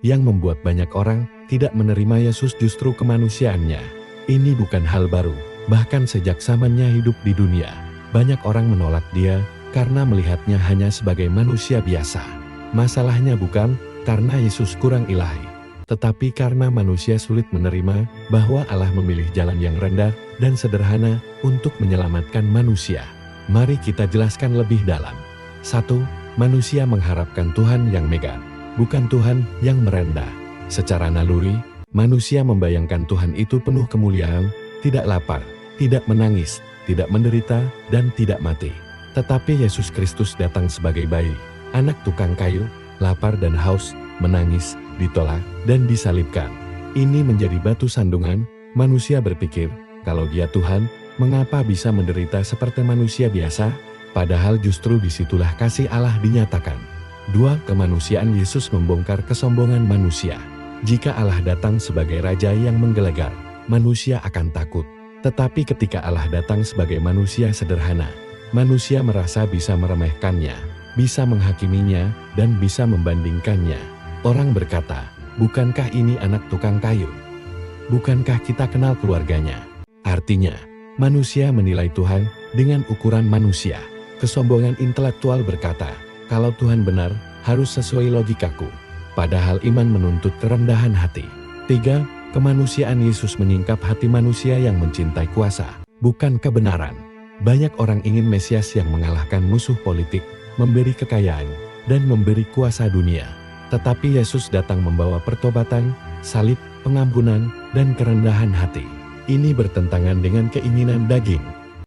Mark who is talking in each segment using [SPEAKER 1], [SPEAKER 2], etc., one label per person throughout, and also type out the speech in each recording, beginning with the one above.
[SPEAKER 1] yang membuat banyak orang tidak menerima Yesus justru kemanusiaannya. Ini bukan hal baru, bahkan sejak zamannya hidup di dunia. Banyak orang menolak dia karena melihatnya hanya sebagai manusia biasa. Masalahnya bukan karena Yesus kurang ilahi, tetapi karena manusia sulit menerima bahwa Allah memilih jalan yang rendah dan sederhana untuk menyelamatkan manusia. Mari kita jelaskan lebih dalam. 1. Manusia mengharapkan Tuhan yang megah, bukan Tuhan yang merendah. Secara naluri, manusia membayangkan Tuhan itu penuh kemuliaan, tidak lapar, tidak menangis, tidak menderita, dan tidak mati. Tetapi Yesus Kristus datang sebagai bayi, anak tukang kayu, lapar dan haus, menangis, ditolak, dan disalibkan. Ini menjadi batu sandungan. Manusia berpikir, kalau dia Tuhan, mengapa bisa menderita seperti manusia biasa? Padahal justru disitulah kasih Allah dinyatakan. 2. Kemanusiaan Yesus membongkar kesombongan manusia. Jika Allah datang sebagai Raja yang menggelegar, manusia akan takut. Tetapi ketika Allah datang sebagai manusia sederhana, manusia merasa bisa meremehkannya, bisa menghakiminya, dan bisa membandingkannya. Orang berkata, bukankah ini anak tukang kayu? Bukankah kita kenal keluarganya? Artinya, manusia menilai Tuhan dengan ukuran manusia. Kesombongan intelektual berkata, kalau Tuhan benar, harus sesuai logikaku. Padahal iman menuntut kerendahan hati. 3. Kemanusiaan Yesus menyingkap hati manusia yang mencintai kuasa, bukan kebenaran. Banyak orang ingin Mesias yang mengalahkan musuh politik, memberi kekayaan, dan memberi kuasa dunia. Tetapi Yesus datang membawa pertobatan, salib, pengampunan, dan kerendahan hati. Ini bertentangan dengan keinginan daging.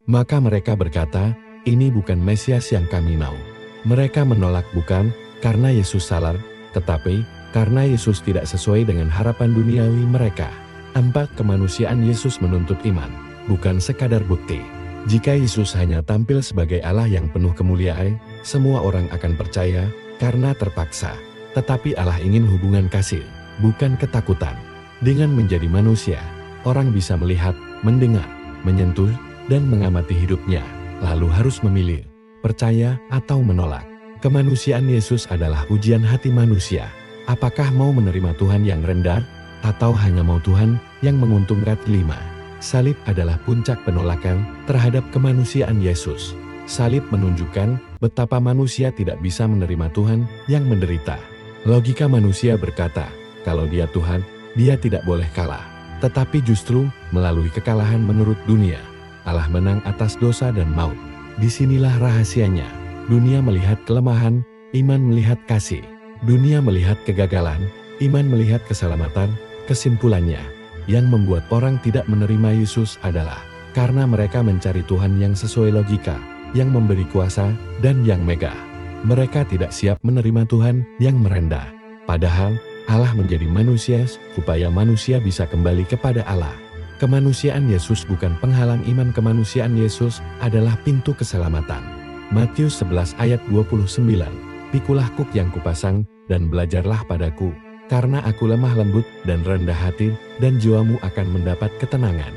[SPEAKER 1] Maka mereka berkata, ini bukan Mesias yang kami mau. Mereka menolak bukan karena Yesus salah, tetapi karena Yesus tidak sesuai dengan harapan duniawi mereka. 4. Kemanusiaan Yesus menuntut iman, bukan sekadar bukti. Jika Yesus hanya tampil sebagai Allah yang penuh kemuliaan, semua orang akan percaya karena terpaksa. Tetapi Allah ingin hubungan kasih, bukan ketakutan. Dengan menjadi manusia, orang bisa melihat, mendengar, menyentuh, dan mengamati hidupnya. Lalu harus memilih, percaya atau menolak. Kemanusiaan Yesus adalah ujian hati manusia. Apakah mau menerima Tuhan yang rendah, atau hanya mau Tuhan yang menguntungkan? 5. Salib adalah puncak penolakan terhadap kemanusiaan Yesus. Salib menunjukkan betapa manusia tidak bisa menerima Tuhan yang menderita. Logika manusia berkata, kalau dia Tuhan, dia tidak boleh kalah. Tetapi justru melalui kekalahan menurut dunia, Allah menang atas dosa dan maut. Disinilah rahasianya. Dunia melihat kelemahan, iman melihat kasih. Dunia melihat kegagalan, iman melihat keselamatan. Kesimpulannya, yang membuat orang tidak menerima Yesus adalah karena mereka mencari Tuhan yang sesuai logika, yang memberi kuasa, dan yang megah. Mereka tidak siap menerima Tuhan yang merendah. Padahal, Allah menjadi manusia supaya manusia bisa kembali kepada Allah. Kemanusiaan Yesus bukan penghalang iman. Kemanusiaan Yesus adalah pintu keselamatan. Matius 11 ayat 29. Pikulah kuk yang kupasang, dan belajarlah padaku, karena aku lemah lembut dan rendah hati, dan jiwamu akan mendapat ketenangan.